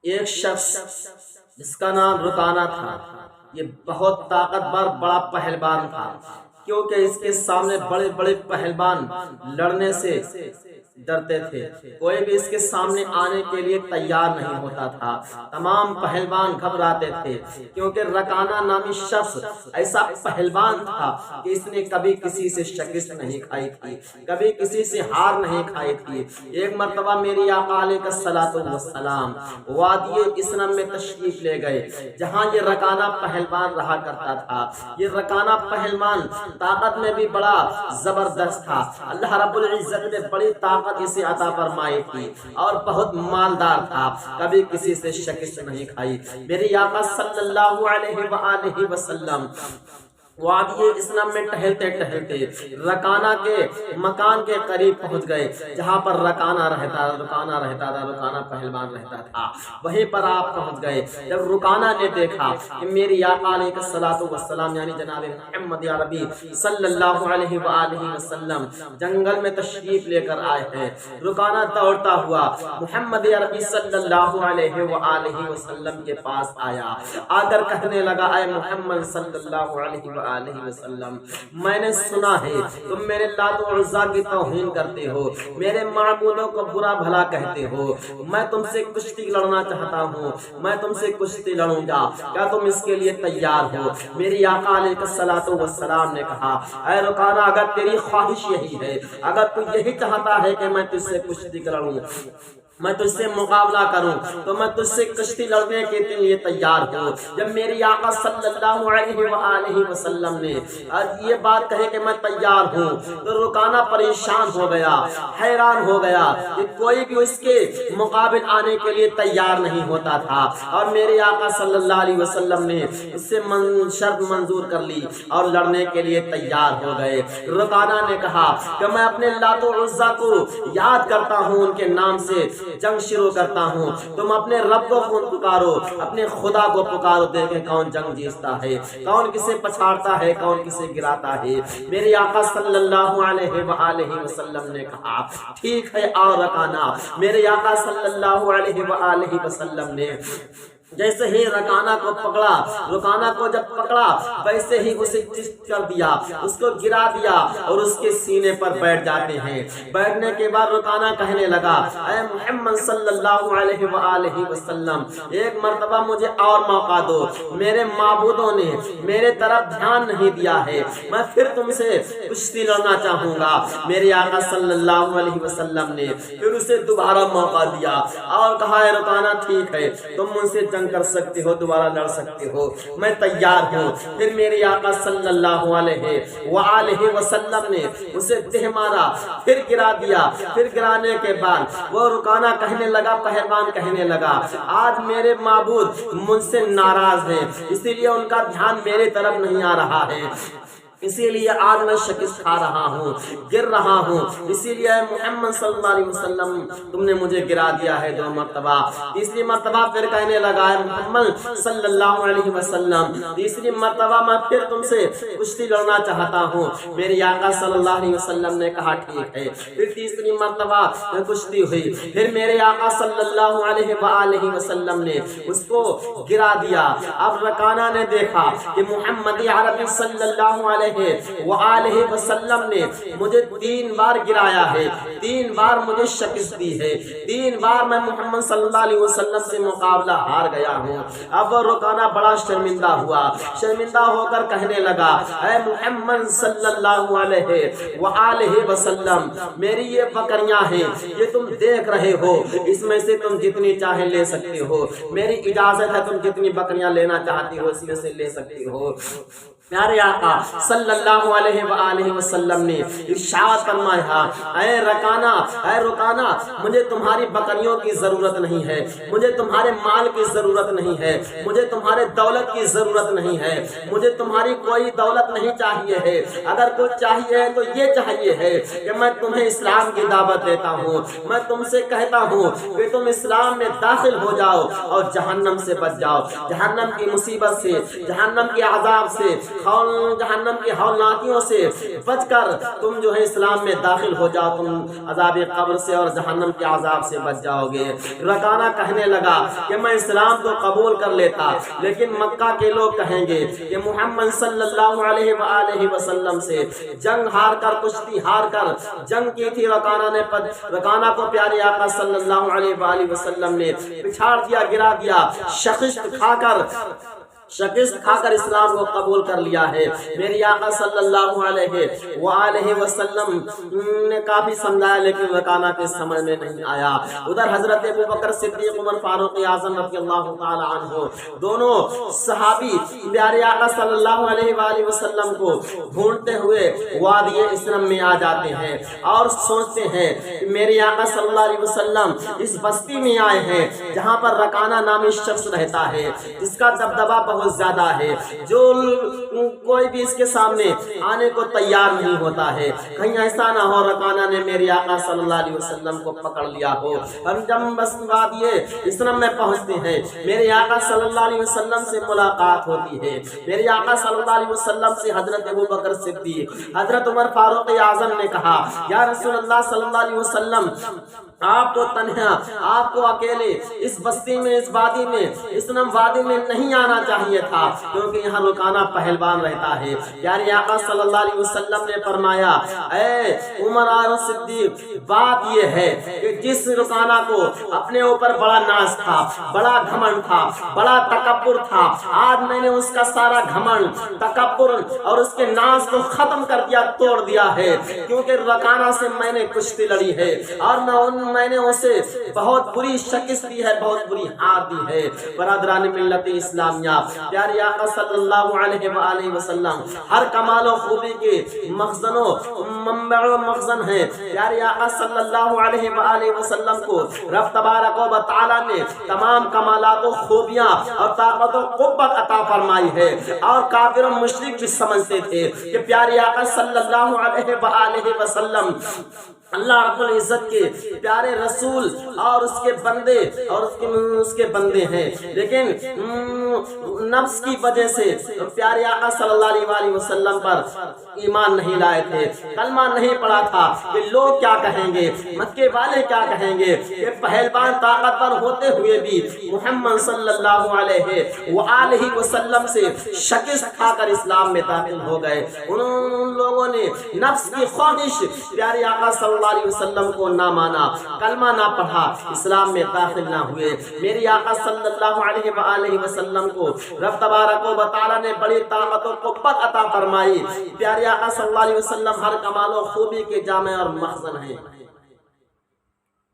ایک شخص جس کا نام رکانہ تھا، یہ بہت طاقتور بڑا پہلوان تھا، کیونکہ اس کے سامنے بڑے بڑے پہلوان لڑنے سے ڈرتے تھے، کوئی بھی اس کے سامنے آنے کے لیے تیار نہیں ہوتا تھا، تمام پہلوان گھبراتے تھے، کیونکہ رکانہ نامی شخص ایسا پہلوان تھا کہ اس نے کبھی کسی سے شکست نہیں کھائی تھی، کبھی کسی سے ہار نہیں کھائی تھی۔ ایک مرتبہ میری آقا علیہ الصلوۃ والسلام وادی اسلم میں تشریف لے گئے، جہاں یہ رکانہ پہلوان رہا کرتا تھا۔ یہ رکانہ پہلوان طاقت میں بھی بڑا زبردست تھا، اللہ رب العزت نے بڑی طاقت اسے عطا فرمائی تھی اور بہت مالدار تھا، کبھی کسی سے شکست نہیں کھائی۔ میری آقا صلی اللہ علیہ وآلہ وسلم وادی اسلم میں ٹہلتے ٹہلتے رکانہ کے مکان کے قریب پہنچ گئے، جہاں پر رکانہ رہتا تھا، رکانہ پہلوان رہتا تھا، وہیں پر آپ پہنچ گئے۔ جب رکانہ نے دیکھا کہ میری آقا علیہ الصلوۃ والسلام یعنی جناب محمد عربی صلی اللہ علیہ وآلہ وسلم جنگل میں تشریف لے کر آئے ہیں، رکانہ دوڑتا ہوا محمد عربی صلی اللہ علیہ وآلہ وسلم کے پاس آیا، آ کر کہنے لگا، اے محمد صلی اللہ علیہ علیہ وسلم، میں نے سنا ہے تم میرے لات و عزا کی توہین کرتے ہو، میرے معبودوں کو برا بھلا کہتے ہو، میں تم سے کشتی لڑنا چاہتا ہوں، میں تم سے کشتی لڑوں گا، کیا تم اس کے لیے تیار ہو؟ میری آقا علیہ الصلوۃ والسلام نے کہا، اے رکانہ، اگر تیری خواہش یہی ہے، اگر تو یہی چاہتا ہے کہ میں تجھ سے کشتی لڑوں، میں تجھ سے مقابلہ کروں، تو میں تجھ سے کشتی لڑنے کے لیے تیار ہوں۔ جب میری آقا صلی اللہ علیہ وآلہ وسلم نے یہ بات کہے کہ میں تیار ہوں، تو رکانہ پریشان ہو گیا، حیران ہو گیا کہ کوئی بھی اس کے مقابل آنے کے لیے تیار نہیں ہوتا تھا، اور میرے آقا صلی اللہ علیہ وسلم نے اس سے شرط منظور کر لی اور لڑنے کے لیے تیار ہو گئے۔ رکانہ نے کہا کہ میں اپنے لات و عزا کو یاد کرتا ہوں، ان کے نام سے جنگ شروع کرتا ہوں، تم اپنے رب کو پکارو، اپنے خدا کو پکارو، دیکھیں کون جنگ جیتتا ہے، کون کسے پچھاڑتا ہے، کون کسے گراتا ہے۔ میرے آقا صلی اللہ علیہ وآلہ وسلم نے کہا، ٹھیک ہے آؤ رکانہ۔ میرے آقا صلی اللہ علیہ وآلہ وسلم نے جیسے ہی رکانہ کو پکڑا، رکانہ کو جب پکڑا ویسے ہی اسے چست کر دیا، اس کو گرا دیا اور اس کے سینے پر بیٹھ جاتے ہیں۔ بیٹھنے کے بعد رکانہ کہنے لگا، اے محمد صلی اللہ علیہ وآلہ وسلم، ایک مرتبہ مجھے اور موقع دو، میرے معبودوں نے میرے طرف دھیان نہیں دیا ہے، میں پھر تم سے کشتی لڑنا چاہوں گا۔ میرے آقا صلی اللہ علیہ وسلم نے پھر اسے دوبارہ موقع دیا اور کہا، اے رکانہ، ٹھیک ہے تم مجھ سے جنگ کر سکتے ہو، دوبارہ لڑ سکتے ہو، میں تیار ہوں۔ پھر میرے آقا صلی اللہ علیہ وآلہ وسلم نے اسے تہ مارا، پھر گرا دیا۔ پھر گرانے کے بعد وہ رکانہ کہنے لگا، پہلوان کہنے لگا، آج میرے معبود مجھ سے ناراض ہیں، اسی لیے ان کا دھیان میرے طرف نہیں آ رہا ہے، اسی لیے آج میں شکست کھا رہا ہوں، گر رہا ہوں، اسی لیے محمد صلی اللہ علیہ وسلم تم نے مجھے گرا دیا ہے 2 مرتبہ۔ تیسری مرتبہ پھر کہنے لگا، محمد صلی اللہ علیہ وسلم، تیسری مرتبہ میں پھر تم سے کشتی لڑنا چاہتا ہوں۔ میرے آقا صلی اللہ علیہ وسلم نے کہا، ٹھیک ہے۔ پھر تیسری مرتبہ کشتی ہوئی، پھر میرے آقا صلی اللہ علیہ وآلہ وسلم نے اس کو گرا دیا۔ اب رکانہ نے دیکھا کہ محمد عربی صلی اللہ علیہ وآلہ وسلم نے مجھے 3 بار گرایا ہے، 3 بار مجھے شکست دی ہے، 3 بار میں محمد صلی اللہ علیہ وسلم سے مقابلہ ہار گیا ہوں۔ اب وہ رکانہ بڑا شرمندہ ہوا، شرمندہ ہو کر کہنے لگا، اے محمد صلی اللہ علیہ وآلہ وسلم، میری یہ بکریاں ہیں، یہ تم دیکھ رہے ہو، اس میں سے تم جتنی چاہے لے سکتے ہو، میری اجازت ہے، تم جتنی بکریاں لینا چاہتی ہو اس میں سے لے سکتی ہو۔ پیارے آقا صلی اللہ علیہ وآلہ وسلم نے ارشاد فرمایا، اے رکانہ، مجھے تمہاری بکریوں کی ضرورت نہیں ہے، مجھے تمہارے مال کی ضرورت نہیں ہے، مجھے تمہارے دولت کی ضرورت نہیں ہے، مجھے تمہاری کوئی دولت نہیں چاہیے ہے، اگر کچھ چاہیے ہے تو یہ چاہیے ہے کہ میں تمہیں اسلام کی دعوت دیتا ہوں، میں تم سے کہتا ہوں کہ تم اسلام میں داخل ہو جاؤ اور جہنم سے بچ جاؤ، جہنم کی مصیبت سے، جہنم کے عذاب سے، جہنم کی ہولناکیوں سے بچ کر تم جو ہے اسلام میں داخل ہو جاؤ، تم عذاب قبر سے اور جہنم کے عذاب سے بچ جاؤ گے۔ رکانہ کہنے لگا کہ میں اسلام تو قبول کر لیتا، لیکن مکہ کے لوگ کہیں گے کہ محمد صلی اللہ علیہ وآلہ وسلم سے جنگ ہار کر، کشتی ہار کر جنگ کی تھی رکانہ نے، رکانہ کو پیارے آقا صلی اللہ علیہ وآلہ وسلم نے پچھاڑ دیا، گرا دیا، شکست کھا کر اسلام کو قبول کر لیا ہے۔ میری آقا صلی اللہ علیہ وآلہ وسلم نے کافی سمجھایا لیکن رکانہ کے سمجھ میں نہیں آیا۔ ادھر حضرت ابوبکر صدیق، عمر فاروق اعظم رضی اللہ تعالی عنہ، دونوں صحابی پیارے آقا صلی اللہ علیہ وآلہ وسلم کو ڈھونڈتے ہوئے وادی اسلم میں آ جاتے ہیں اور سوچتے ہیں کہ میرے آقا صلی اللہ علیہ وسلم اس بستی میں آئے ہیں جہاں پر رکانہ نامی شخص رہتا ہے، جس کا دبدبہ بہت زیادہ ہے، جو کوئی بھی اس کے سامنے آنے کو تیار نہیں ہوتا ہے۔ کہیں ایسا نہ ہو رکانہ نے میرے آقا صلی اللہ علیہ وسلم کو پکڑ لیا ہو۔ ہم جب بس وادی اسلم میں پہنچتے ہیں، میرے آقا صلی اللہ علیہ وسلم سے ملاقات ہوتی ہے۔ میرے آقا صلی اللہ علیہ وسلم سے حضرت ابوبکر صدیق، حضرت عمر فاروق اعظم نے کہا یا رسول اللہ صلی اللہ علیہ وسلم، آپ تو تنہا، آپ کو اکیلے اس بستی میں، اس وادی میں، اسلم وادی میں نہیں آنا چاہیے تھا، کیونکہ یہاں رکانہ پہلوان رہتا ہے۔ پیارے آقا صلی اللہ علیہ وسلم نے فرمایا اے عمر اور صدیق، بات یہ ہے کہ جس رکانہ کو اپنے اوپر بڑا ناز تھا، بڑا گھمنڈ تھا، بڑا تکبر تھا، آج میں نے اس کا سارا گھمنڈ، تکبر اور اس کے ناز کو ختم کر دیا، توڑ دیا ہے، کیونکہ رکانہ سے میں نے کشتی لڑی ہے اور میں نے اسے بہت بری شکست دی ہے، بہت بری ہار دی ہے۔ برادران ملت اسلامیہ، پیارے آقا صلی اللہ علیہ وآلہ وسلم ہر کمال و خوبی کے مخزن و منبع و مخزن ہیں۔ پیارے آقا صلی اللہ علیہ وآلہ وسلم کو رب تبارک و تعالی نے تمام کمالات و خوبیاں اور طاقت و قوت عطا فرمائی ہے، اور کافر و مشرک بھی سمجھتے تھے کہ پیارے آقا صلی اللہ علیہ وآلہ وسلم اللہ رب العزت کے پیارے رسول اور اس کے بندے اور اس کے بندے ہیں، لیکن نفس کی وجہ سے پیارے آقا صلی اللہ علیہ وآلہ وسلم پر ایمان نہیں لائے تھے، کلمہ نہیں پڑھا تھا کہ لوگ کیا کہیں گے، مکے والے کیا کہیں گے، کہ پہلوان طاقتور ہوتے ہوئے بھی محمد صلی اللہ علیہ وآلہ وسلم سے شکست کھا کر اسلام میں داخل ہو گئے۔ ان لوگوں نے نفس کی خواہش پیارے آقا صلی اللہ علیہ وسلم کو نہ مانا، کلمہ نہ پڑھا، اسلام میں داخل نہ ہوئے۔ میری آقا صلی اللہ علیہ وآلہ وسلم کو رب تبارک و تعالی نے بڑی طاقت و قوت عطا فرمائی۔ پیارے آقا صلی اللہ علیہ وسلم ہر کمال و خوبی کے جامع اور مخزن ہیں۔